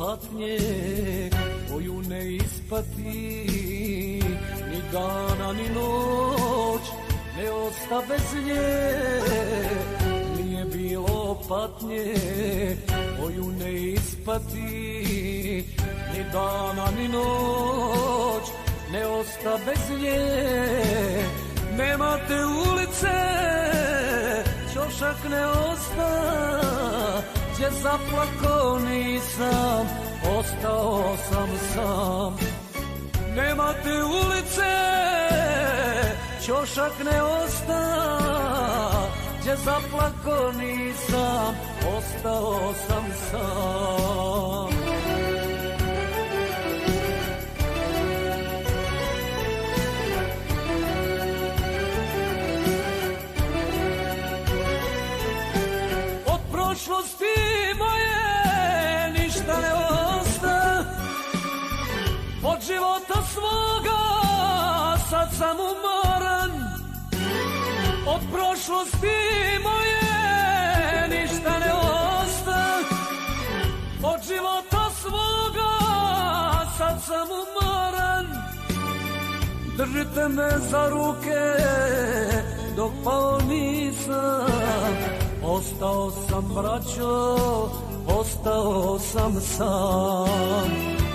patnje koju ne ispati, ni dana ni noć ne osta bez nje. Nije bilo patnje koju ne ispati, ni dana ni noć ne osta bez nje. Nema te ulice, ćošak ne osta, gdje zaplako nisam, ostao sam sam. Nema te ulice, ćošak ne osta, gdje zaplako nisam, ostao sam sam. Prošlosti moje ništa ne osta, od života svoga sad sam umoran. Od prošlosti moje ništa ne osta, od života svoga sad sam umoran. Držite me za ruke dok pao nisam, ostao sam braćo, ostao sam sam.